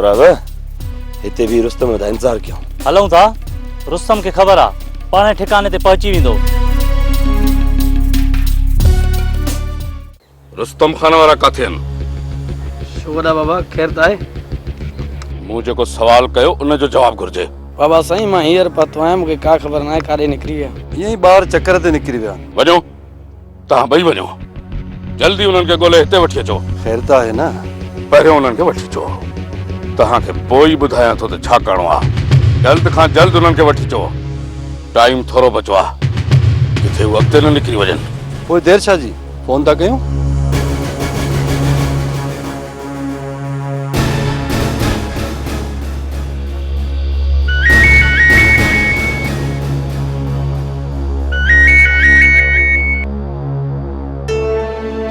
सुराब हिते भी रुस्तम दा इंतजार कयो। हलूं था, रुस्तम के खबर आ पाने ठिकाने ते पहुंची वेंदो। रुस्तम खान वारा काथे आहिनि? शुक्र आहे बाबा, ख़ैर त आहे। मूं जेको सवाल कयो उन जो जवाब घुर्जे। बाबा साईं, मां हींअर पतो आहियां, मूंखे का ख़बर न आहे काॾे निकिरी विया। ईअं ई ॿाहिरि चकर ते निकिरी विया। वञो, तव्हां ॿई वञो, जल्दी उन्हनि खे ॻोल्हे हिते वठी अचो। ख़ैर त आहे न? पहिरियों उन्हनि खे वठी अचो, तव्हांखे पोइ ई ॿुधायां थो त छा करिणो आहे। जल्द खां जल्द उन्हनि खे वठी अचो, टाइम थोरो बचो आहे, किथे हू अॻिते न निकिरी वञनि। पोइ देरि छा जी, फोन था कयूं?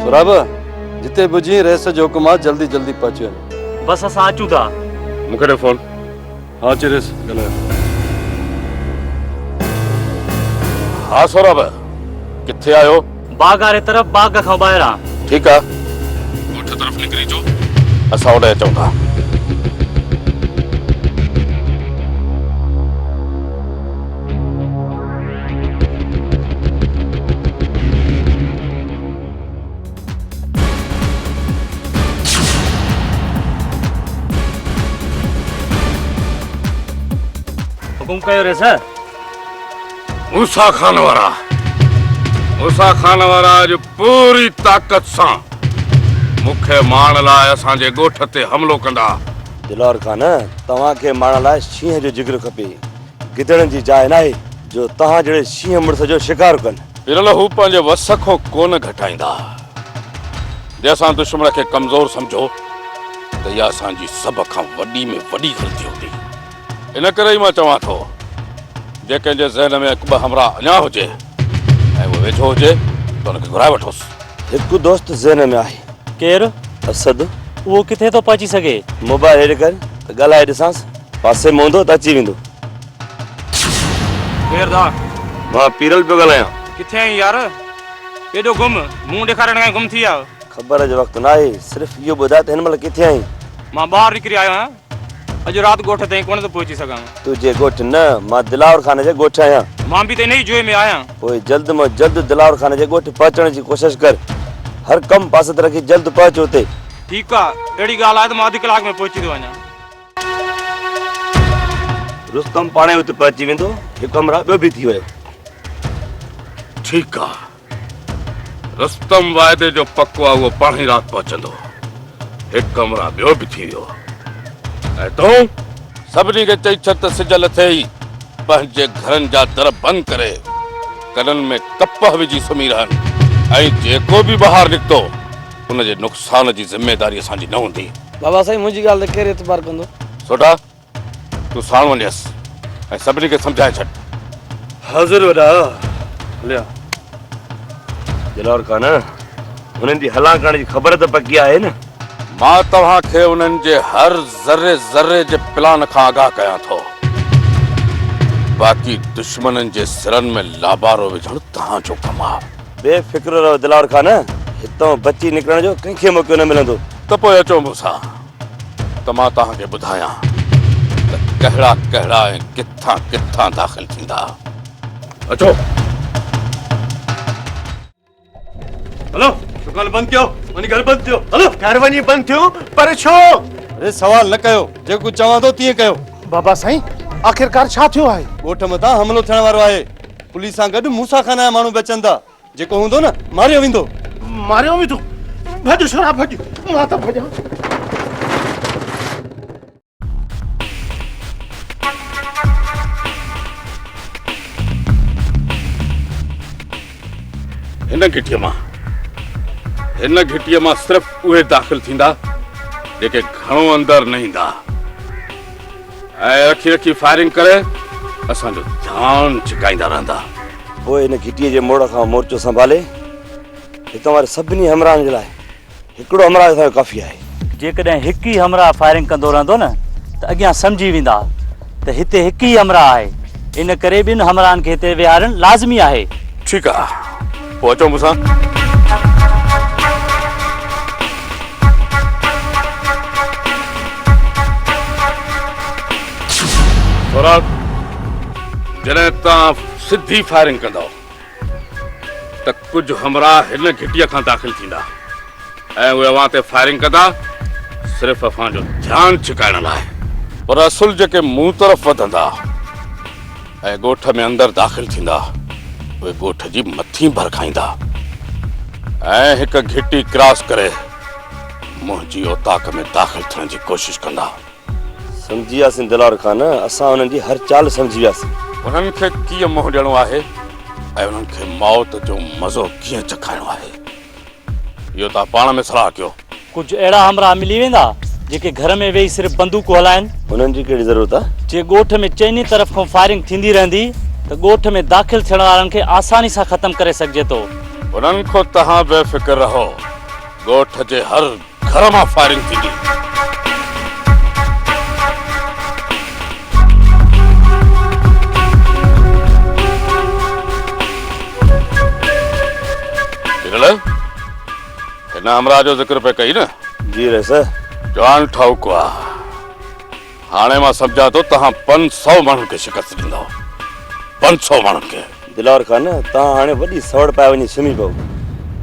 सुराब, जिते बुझी रहस्य जो हुकुम आहे, जल्दी जल्दी पहुची वञो। बस असां अचूं था। मूंखे ॾे फोन। हाँ चिरेस ॻाल्हायो। हाँ सौरभ, किथे आयो? बाग वारे तरफ़, बाग खां ॿाहिरां। ठीकु आहे, ॻोठ तरफ़ निकिरी अचो, असां होॾे अचूं था। हुकुम कयो रे सर। मूसा खान वारा अॼु पूरी ताक़त सां मूंखे मारण लाइ असांजे ॻोठ ते हमलो कंदा। दिलौर खान, तव्हांखे मारण लाइ शींहं जो जिगर खपे, गिदड़नि जी जाइ नाहे जो तव्हां जहिड़े शींहं मुड़िस जो शिकार कनि। पिरल हू पंहिंजे वस खां कोन घटाईंदा। जे असां दुश्मन खे कमज़ोर सम्झो त इहा असांजी सभ खां वॾी में वॾी ग़लती हूंदी। इन करे ई मां चवां थो, जे कंहिंजे ज़हन में हिकु ॿ हमरा अञा हुजे ऐं उहो वेझो हुजे त हुनखे घुराए वठोसि। हिकु दोस्त ज़हन में आहे। केरु? असद। उहो किथे थो पहुची सघे? मोबाइल हेॾे कर त ॻाल्हाए ॾिसांसि, पासे में हूंदो त अची वेंदो। केरु दा? मां पीरल पियो ॻाल्हायां। किथे आहीं यार? एॾो गुम, मुंहुं ॾेखारण खां गुम थी विया। ख़बर जो वक़्तु न आहे, सिर्फ़ु इहो ॿुधाए त हिन महिल किथे आहीं? मां ॿाहिरि निकिरी आयो आहियां, अॼु राति ॻोठ ताईं कोन थो पहुची सघां। तुंहिंजे ॻोठ न, मां दिलावर खान जे ॻोठ आहियां। मां बि त इन ई जोइ में आहियां। पोइ जल्द मां जल्द दिलावर खान जे ॻोठ पहुचण जी कोशिशि कर। हर कमु पासे ते रखी जल्द पहुच उते। ठीकु आहे, अहिड़ी ॻाल्हि आहे त मां अधु कलाक में पहुची थो वञां। रुस्तम पाणे उते पहुची वेंदो, हिकु हमरा ॿियो बि थी वियो। ठीकु आहे, रुस्तम वाइदे जो पको आहे, उहो पाण ई राति पहुचंदो। हिकु हमरा ॿियो बि थी वियो। ऐं तूं सभिनी खे चई छॾ त सिज लथे ई पंहिंजे घरनि जा दर बंदि करे कननि में कपह विझी सुम्ही रहनि, ऐं जेको बि ॿाहिरि निकितो उनजे नुक़सान जी ज़िमेदारी असांजी न हूंदी। बाबा साईं, मुंहिंजी ॻाल्हि त केरु एतबार कंदो? सुठा, तूं साण वञसि ऐं सभिनी खे सम्झाए छॾ। हाज़िर वॾा। हलिया दिलावर खान, हुननि जी हलां करण जी ख़बर त पकी आहे न? मां तव्हांखे उन्हनि जे हर ज़र्रे ज़र्रे जे प्लान खां आगाह कयां थो। बाक़ी दुश्मननि जे सिरनि में लाबारो विझणु तव्हांजो कमु आहे। बेफ़िक्र रहो दिलावर खान, हितां बची निकिरण जो कंहिंखे मौक़ो न मिलंदो। त पोइ अचो मूंसां त मां तव्हांखे ॿुधायां त कहिड़ा कहिड़ा ऐं किथां किथां दाख़िल थींदा। अचो। हलो, दुकान बंदि कयो, वञी घर बंदि थियो। हलो, घर वञी बंदि थियो, पर छो? अरे सवाल न कयो, जेको चवां थो तीअं कयो। बाबा साईं, आख़िरकार छा थियो आहे? ॻोठ मथां हमलो थियण वारो आहे। पुलिस सां गॾु मूसा खान जा माण्हू बि अचनि था। जेको हूंदो न, मारियो वेंदो। मारियो वेंदो? भॼ छोरा भॼ, मां त भॼां। हिन घिटीअ मां सिर्फ़ उहे दाख़िल थींदा जेके घणो अंदरि न ईंदा, ऐं रखी रखी फायरिंग करे असांजो ध्यानु छिकाईंदा रहंदा। पोइ हिन घिटीअ जे मोड़ खां मोर्चो संभाले हितां वारे सभिनी हमराहनि जे लाइ हिकिड़ो हमराह असांजो काफ़ी आहे। जेकॾहिं हिकु ई हमराह फायरिंग कंदो रहंदो न त अॻियां सम्झी वेंदा त हिते हिकु ई हमराह आहे। इन करे ॿिनि हमराहनि खे हिते विहारणु लाज़मी आहे। ठीकु आहे, पोइ अचो मूंसां। सोराब जॾहिं तव्हां सिधी फायरिंग कंदव त कुझु हमरा हिन घिटीअ खां दाख़िल थींदा ऐं उहे अव्हां ते फायरिंग कंदा सिर्फ़ु असांजो ध्यानु छिकाइण लाइ, पर असुल जेके मूं तरफ़ वधंदा ऐं ॻोठ में अंदरि दाख़िल थींदा उहे ॻोठ जी मथी भरखाईंदा ऐं हिकु घिटी क्रॉस करे मुंहिंजी औताक में दाख़िल थियण जी कोशिश कंदा। समझी वियासीं दिलावर खान, असां उन्हनि जी हर चाल समझी वियासीं। उन्हनि खे कीअं मोह ॾियणो आहे ऐं उन्हनि खे मौत जो मज़ो कीअं चखाइणो आहे इहो तव्हां पाण में सलाह कयो। कुझु अहिड़ा हमरा मिली वेंदा जेके घर में वेही सिर्फ़ु बंदूकूं हलाइनि। उन्हनि जी कहिड़ी ज़रूरत आहे? जे ॻोठ में चइनी तरफ़ खां फायरिंग थींदी रहंदी त ॻोठ में दाख़िल थियण वारनि खे आसानी सां ख़तम करे सघिजे थो। उन्हनि खां तव्हां बेफ़िक्र रहो, ॻोठ जे हर घर मां फायरिंग थींदी। हिन हमरा जो ज़िक्र पे कई न? जी रहे सर। जान ठाउक आहे। हाणे मां सम्झां थो तव्हां 500 माण्हुनि खे शिकस्त ॾींदव। 500 माण्हुनि खे। दिलावर खान, तव्हां हाणे वॾी सवड़ पाए वञी सुम्ही पओ।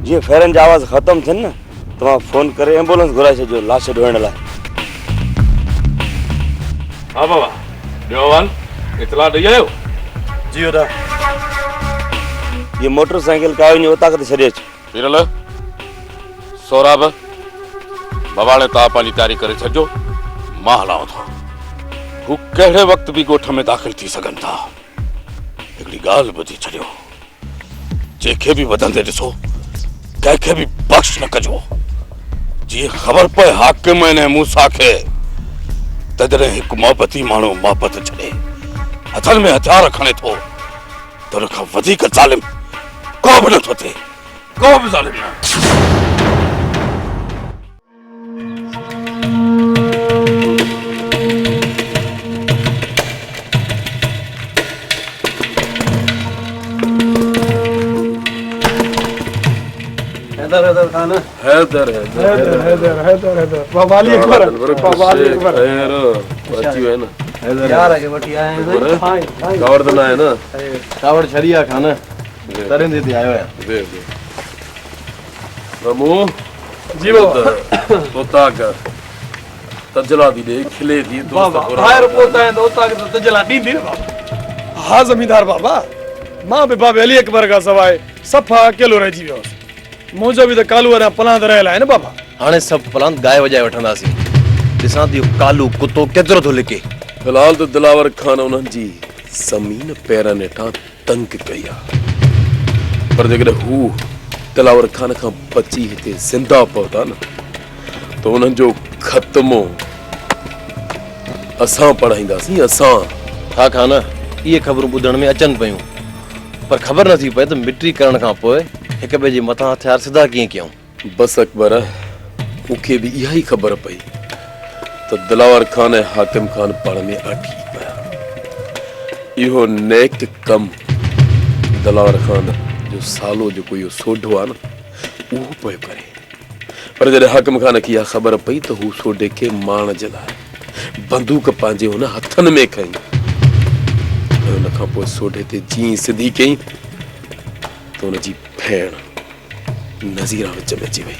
जीअं फेरनि जा आवाज़ ख़तमु थियनि न, तव्हां फ़ोन करे एम्बुलेंस घुराए छॾियो लाश ढोइण लाइ। हा बाबा, ॾियोवान इतला ॾेई आयो? जी वॾा। ये मोटरसाइकिल का वञी उतां ते छॾे अचु। हीरल सोराब बवाड़े तव्हां पंहिंजी तयारी करे छॾिजो, मां हलांव थो। हू कहिड़े वक़्त बि ॻोठ में दाख़िल थी सघनि था। हिकिड़ी ॻाल्हि ॿुधी छॾियो, जंहिंखे बि वधंदे ॾिसो कंहिंखे बि बख़्श न कजो। जीअं ख़बर पए हाकिम ऐं मूसा खे त जॾहिं हिकु मोहबती माण्हू मोहबत छॾे हथनि में हथियार खणे थो त हुन खां वधीक ज़ालिम को बि नथो थिए, को बि ज़ालिम न। हैदर खान, हैदर हैदर हैदर हैदर हैदर बाबा अली अकबर, बाबा अली अकबर बची है ना यार आगे बटी आए हैं। हां कावड़ तो ना है ना, कावड़ छरिया खान तरंदे ते आयो है। दे मामू जी बाबा पोता का तजला दी दे खिले दी दोस्त बाबा बाहर पोता है दोता के तजला दी दी बाबा। हाँ जमींदार बाबा, मां भी बाबे अली अकबर का सवाए सफा अकेलो रह जी वियो। मुझो भी तो कालू वारा पलांद रहला है न बाबा। हाणे सब पलांद गाय वजाए वठंदासीं। ॾिसां थी कालू कुतो केतिरो थो लिके। फिलहाल तो दिलावर खान उन्हनि जी ज़मीन पैरनि हेठां तंग कई आहे, पर जेकॾहिं हू दिलावर खान खां बची हिते ज़िंदा पहुता न त उन्हनि जो ख़त्मो असां पढ़ाईंदासीं। असां हा खान, इहे ख़बरूं ॿुधण में अचनि पयूं, पर ख़बर नथी पए त मिट्री करण खां पोइ हिक ॿिए जे मथां हथियार सिधा कीअं कयूं। बस अकबर, मूंखे बि इहा ई ख़बर पई त दिलावर खान ऐं हाकिम खान पाण में अटी पिया। इहो नेक कम दिलावर खान जो सालो जेको इहो सोढो आहे न उहो पियो करे, पर जॾहिं हाकिम खान खे इहा ख़बर पई त हू सोढे खे मारण जे लाइ बंदूक पंहिंजे हुन हथनि में खईं। हुन खां पोइ सोढे ते जीअं सिधी कई त हुनजी भेण नज़ीरा विच में अची वई।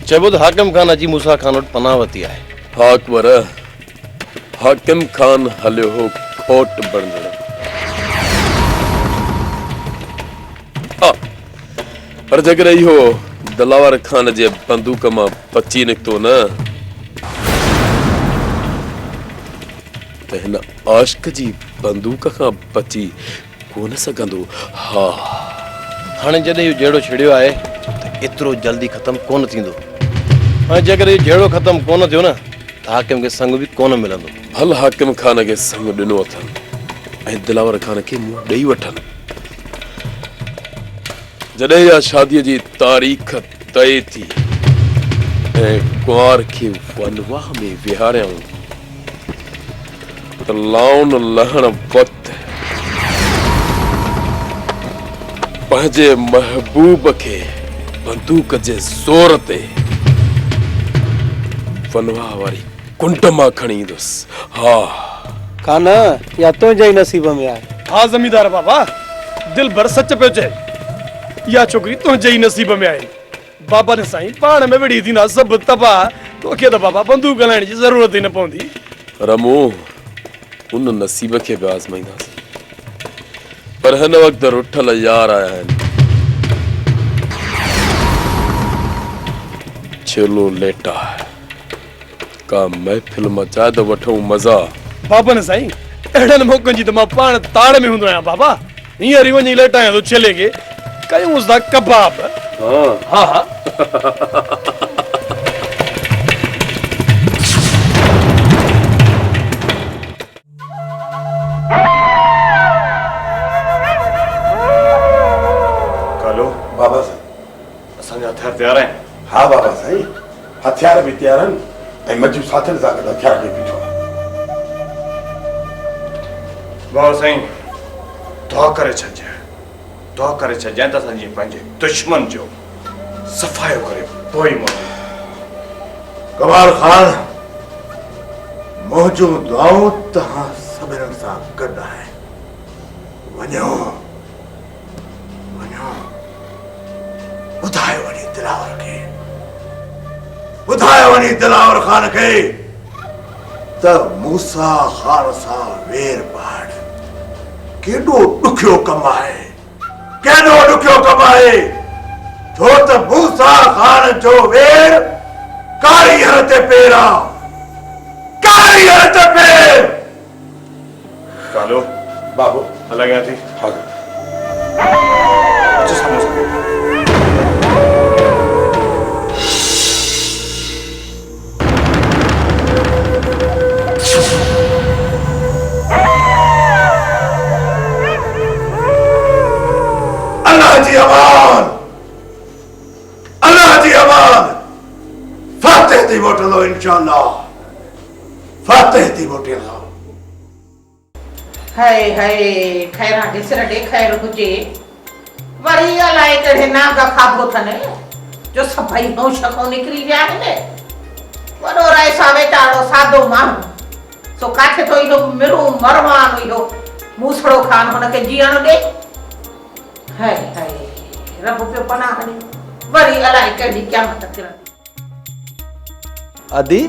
चइबो त हाकिम खान अची मूसा खान वटि पनाह वरिती आहे। हा अकबर, हाकिम खान हलियो हो खोट बणजण। पर जेकॾहिं इहो दिलावर खान जे बंदूक मां बची निकितो न त हिन आशिक जी बंदूक खां बची कोन सघंदो। हा हाणे जॾहिं इहो जहिड़ो छिड़ियो आहे त एतिरो जल्दी ख़तमु कोन थींदो। हाणे जेकर इहो जहिड़ो ख़तमु कोन थियो न त हाकिम खे संग बि कोन मिलंदो। हल हाकिम खान खे संग ॾिनो अथनि ऐं दिलावर खान खे मुंहुं ॾेई वठनि। जॾहिं इहा शादीअ जी तारीख़ तय थी ऐं कुंवार खे वनवाह में विहारियऊं त लाउन लहण वक़्तु पंहिंजे महबूब खे बंदूक जे ज़ोर ते वनवाह वारी कुंड मां खणी ईंदुसि। हा कान या तुंहिंजे ई नसीब में आहे। हाँ जमींदार बाबा, दिल भर सच पियो चए, या छोकरी तुंहिंजे ई नसीब में आहे। बाबा ने साईं पाण में विड़ी थी ना सब तबाह, तोखे त बाबा बंदूक हलाइण जी ज़रूरत ही न पवंदी। रमू उन नसीब खे बि आज़माईंदासीं, पर हिन वक़्तु रुठल यार आया आहिनि। चलो लेटा का महफ़िल मचाए त वठूं मज़ा। बाबा ने साईं अहिड़नि मौक़नि जी त मां पाण ताड़ में हूंदो आहियां बाबा। हींअर ई वञी लेटायां थो छेलेंगे, कयूंसि था कबाब। हाँ हाँ कालो बाबा साईं। असांजा हथियार तयार आहिनि। हाँ बाबा साईं, हथियार भी तैयार आहिनि ऐं मजूब साथियुनि सां गॾु हथियार खे बीठो आहे। बाबा साईं दुआ करे छॾिजांइ, दुआ करे छॾिजांइ त असांजे पंहिंजे दुश्मन जो सफ़ायो करे पोइ मोटी। कमाल खान, मुंहिंजूं दुआऊं तव्हां सभिनीनि सां गॾु आहिनि। वञो वञो, ॿुधायो वञी दिलावर खे, ॿुधायो वञी दिलावर खान खे त मूसा खान सां वेर पाड़ केॾो ॾुखियो कमु आहे, केॾो ॾुखियो कमु आहे। छो त मूसा खान जो वेर कारी हर ते पेर आहे, कारी हर ते पेर। कालो बाबू हलां थी। हाँ अचो साम्हूं सां। अल्लाह जी अमान, अल्लाह जी अमान। फातिह थी मोटंदो इंशाअल्लाह, फातिह थी मोटंदो। हाय हाय खैरा ॾिसण ॾे खैर हुजे, वरी अलाए कहिड़े नाग खाधो अथनि जो सभई होश खां निकिरी विया आहिनि। वॾो रायसा वेचारो सादो माण्हू, सो काथे थो इहो मिरू मरवान इहो मूसड़ो खान हुनखे जीअण ॾे। हाय हाय रब पियो पनाह ॾे, वरी अलाए कहिड़ी क़यामत किरंदी। अदी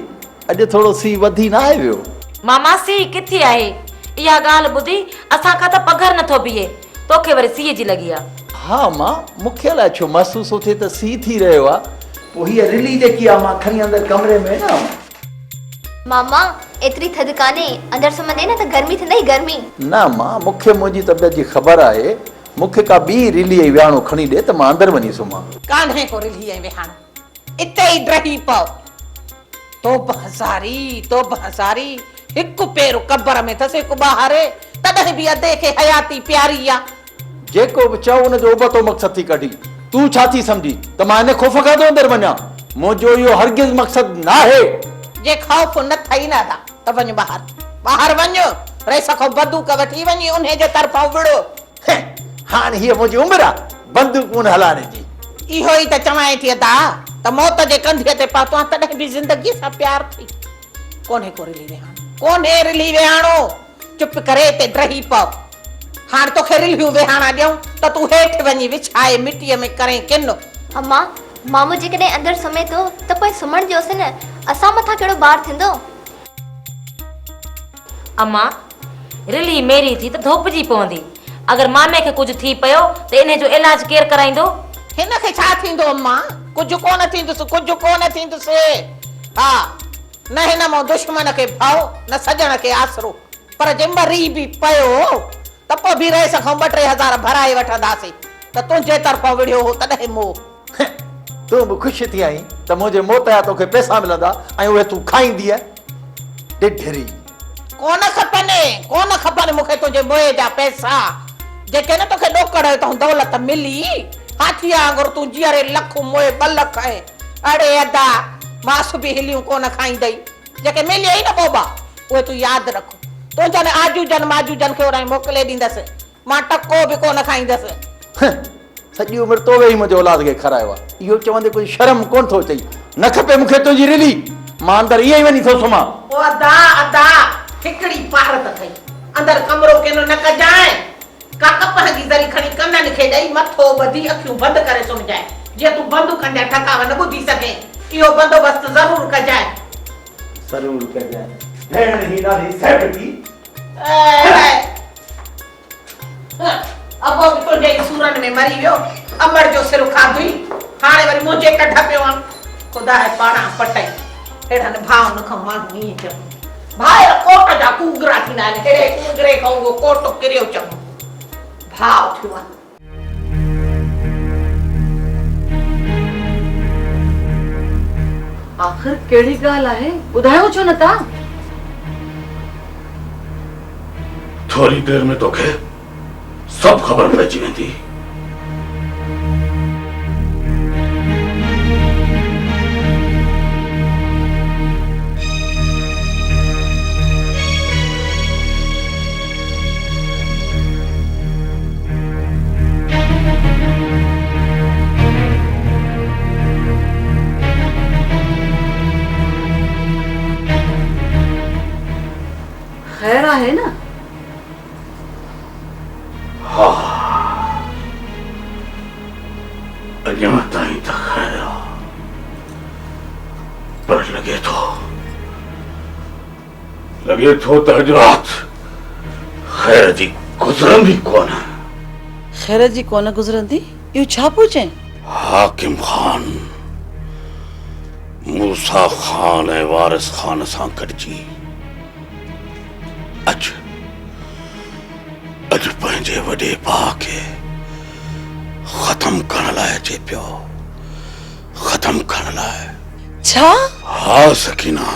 अॼु थोरो सी वधी न आहे वियो। मामा सी किथे आहे? इहा ॻाल्हि ॿुधी असां खां त पघर नथो बीहे, तोखे वरी सीअ जी लॻी आहे। हा मां, मूंखे अलाए छो महसूस थिए त सी थी रहियो आहे। पोइ हीअ रिली जेकी आहे मां खणी अंदरि कमरे में न। मामा एतिरी थधि कान्हे, अंदरि सुम्हंदे न त गर्मी थींदई गर्मी। न मां, मूंखे मुंहिंजी तबियत जी ख़बर आहे। मूंखे का ॿी रिली ऐं विहाणो खणी ॾे त मां अंदरि वञी सुम्हां। कान्हे को रिली ऐं विहाणो, इते ई ड्रही पओ। तोब हज़ारी हिकु पेर कब्र में अथसि, हिकु ॿाहिरि, तॾहिं बि अधे खे हयाती प्यारी आहे। जेको बि चओ उनजो उबतो मक़सदु थी कढी। तूं छा थी सम्झी त मां हिन ख़ौफ़ खां थो अंदरि वञा? मुंहिंजो इहो हरगिज़ मक़सदु न आहे। जे ख़ौफ़ न थई न था त वञ ॿाहिरि, ॿाहिरि वञ, रेस खां बंदूक वठी वञी उन जे तरफ़ां विड़ो। हाणे हीअ मुंहिंजी उमिरि आहे बंदूक न हलाइण जी। इहो ई त चवां थी अदा त मौत जे कंधे ते पहुतो आहे, तॾहिं बि ज़िंदगी सां प्यार थी। कोन्हे को रिली विहाणो, कोन्हे रिली विहाणो। चुप करे ते ड्रही पओ। हाणे तोखे रिलियूं विहाणा ॾियूं त तूं हेठि वञी विछाए मिटीअ में करें किन। अम्मा, मामू जेकॾहिं अंदरि सुम्हे थो त पोइ सुम्हण ॾियोसि न, असां मथां कहिड़ो बार थींदो। अम्मा रिली मेरी थी त धोपजी पवंदी, अगरि मामे खे कुझु थी पियो त इन जो इलाज केरु कराईंदो? हिनखे छा थींदो अम्मा? कुझु कोन थींदुसि, कुझु कोन थींदुसि। हा, न हिन मां दुश्मन खे भओ, न सजण खे आसरो। पर जे मरी बि पियो त पोइ बि रहे सघूं 2-3 हज़ार भराए वठंदासीं त तुंहिंजे तरफ़ां विढ़ियो हो तॾहिं मोह। तूं बि ख़ुशि थी आई त मुंहिंजे मौत जा तोखे पैसा मिलंदा ऐं उहे तूं खाईंदीअ। ढिढरी कोन खपनि मूंखे तुंहिंजे मोए जा पैसा, जेके न तोखे ॾोकड़ हितां दौलत मिली। हाथीअ वांगुरु तूं जीअरे लख मोए 2 लख आहे। अड़े अदा मास बि हिलियूं कोन खाईंदई, जेके मिलियई न बोबा उहे तूं यादि रख। तुंहिंजनि आजूजनि माजूजनि खे उराई मोकिले ॾींदसि, मां टको बि कोन खाईंदसि। सॼी उमिरि तोवे ई मुंहिंजे औलाद खे खारायो आहे। इहो चवंदे कुझु शर्म कोन थो चई? न खपे मूंखे तुंहिंजी रिली, मां अंदरि ईअं ई वञी थो सुम्हां। अदा हिकड़ी पारत थई अंदर कमरो केनो न कजाए का कपह जी दरी खणी कनन खे ॾेई मथो ॿधी अखियूं बंदि करे सुम्हजाए जे तूं बंदूक जा ठकाव न ॿुधी सघे इहो बंदोबस्त ज़रूर कजाए जरूर कजाए भेण ही नाली सेवटी अब तुंहिंजे सूरन में मरी वियो अमर जो सिर खाधुई हाणे वरी मुंहिंजे कढ पियो आहे ख़ुदा पाणा पटाई हेॾनि भाव न खां माण्हू ईअं चवनि भाई कोट जा कूगरा थींदा आहिनि हेड़े कूगरे खां उहो कोट किरियो चङो भाव थियो आहे आखिर केड़ी गाल है बुधायो छो न ता थोड़ी देर में तोखे सब खबर पइजी वेंदी खैर है ना अॻियां ताईं त खैर पर लॻे थो त अॼु राति खैर जी गुज़रंदी कोन खैर जी कोन गुज़रंदी इहो छा पूछे हाकिम खान मूसा खान ऐं वारिस खान सां गॾिजी अॼु पंहिंजे वॾे भाउ खे ख़त्म करण लाइ अचे पियो ख़त्म करण लाइ छा हा सकीना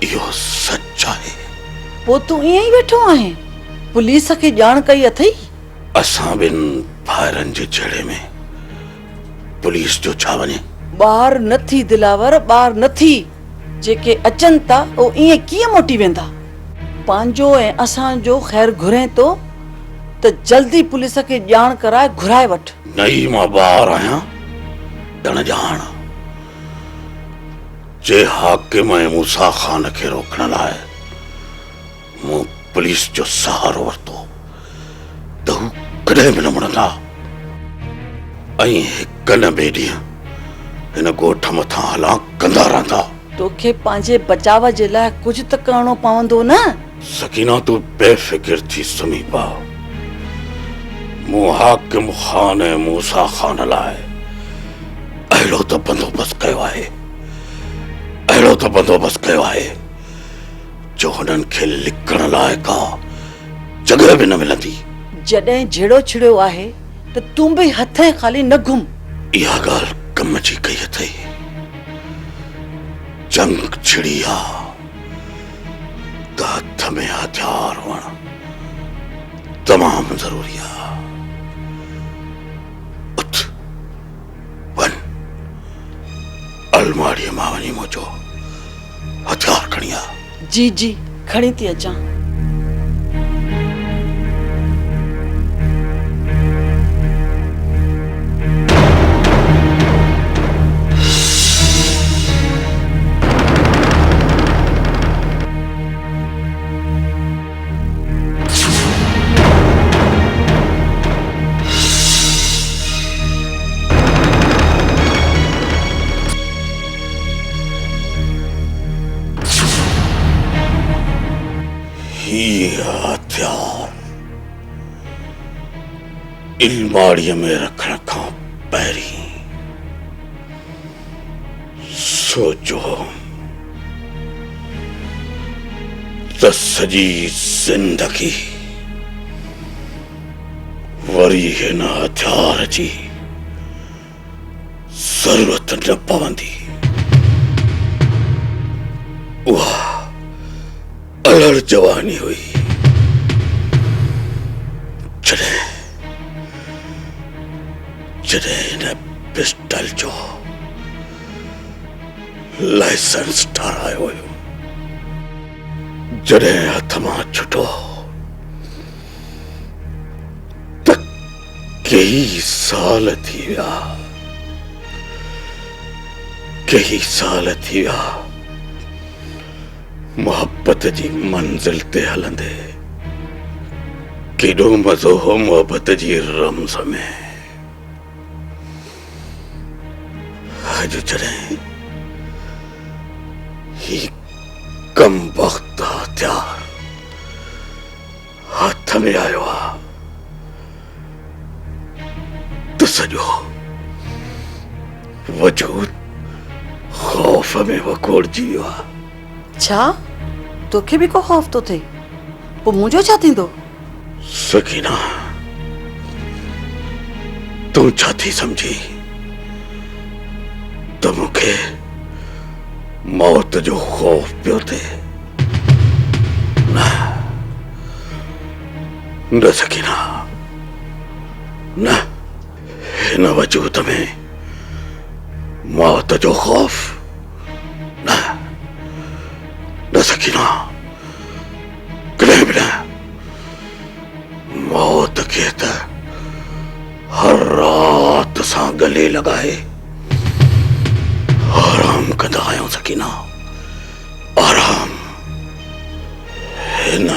इहो सच आहे पो तू ईअं ई वेठो आहे पुलिस खे ॼाण कई अथई असां ॿिनि भाइरनि जे जहिड़े में पुलिस जो छा वञे ॿार नथी दिलावर ॿार नथी जेके अचनि था ओ ईअं कीअं मोटी वेंदा पंहिंजो ऐं असांजो ख़ैर घुरे तो त जल्दी पुलिस खे ॼाण कराए घुराए वठ नहीं मां ॿार आहियां ॼण ॼाण जे हाकिम ऐं मूसा खान खे रोकण लाइ मूं पुलिस जो सहारो वरितो त हू कॾहिं बि न मुड़ंदा ऐं हिक न ॿिए ॾींहुं हिन ॻोठ मथां हलां कंदा रहंदा तोखे पंहिंजे बचाव जे लाइ कुझु त करणो पवंदो न सकीना तूं बेफिक्र थी सुम्ही पा मूं हाकिम खान ऐं मूसा खान लाइ अहिड़ो त बंदोबस्त कयो आहे जो हुननि खे लिकण लाइ का जॻह बि न मिलंदी जॾहिं झेड़ो छिड़ियो आहे त तूं बि हथे ख़ाली न घुम इहा ॻाल्हि कम जी कई अथई जंग छिड़ी आहे त हथ में हथियार हुअण तमामु ज़रूरी आहे उथ वञ अलमारीअ मां वञी मुंहिंजो हथियार खणी आ जी जी खणी थी अचां हथियार अलमारीअ में रखण खां पहिरीं सोचो त सॼी ज़िंदगी वरी हिन हथियार जी ज़रूरत न पवंदी उहा अलड़ जवानी हुई जॾहिं हिन पिस्टल जो लाइसेंस ठारायो हुयो जॾहिं हथ मां छुटो त कई साल थी विया मोहब्बत जी मंजिल ते हलंदे केॾो मज़ो हो मोहब्बत जी रमज़ में। अॼु जॾहिं ही कम वक्त हथियार हथ में आयो आहे त सॼो वजूद खौफ में वकोड़जी वियो आहे। छा तोखे बि को ख़ौफ़ थो थिए? पोइ मुंहिंजो छा थींदो? सकीना तूं छा थी समझी त मूंखे मौत जो खौफ पियो थिए? न सकीना न, हिन वजूद में मौत जो खौफ न न सकीना कॾहिं बि न। मौत खे त हर रात सां गले लॻाए आराम कंदा आहियूं सकीना, आराम। हिन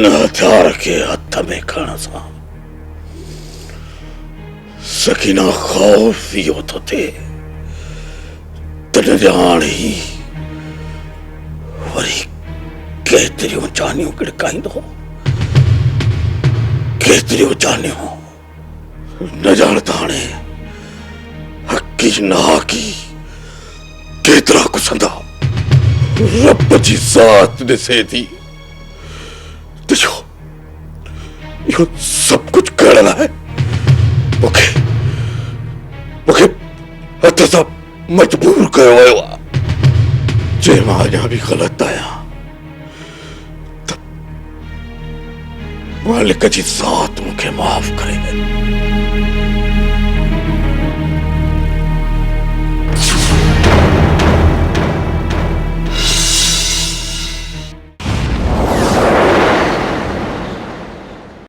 हथियार खे हथ में खणण सां सकीना खौफ इहो थो थिए त ॼाण ई वरी केतिरियूं जानियूं गिड़काईंदो, केतिरियूं जानियूं न ॼाणता हाणे हक़ी नाहक़ी केतिरा कुसंदा। रब जी ज़ात ॾिसे थी त इहो सभु कुझु करण लाइ मूंखे हथ सां मजबूर कयो वियो आहे। जे मां अञा बि ग़लति आहियां त मालिक जी ज़ात मूंखे माफ़ करे।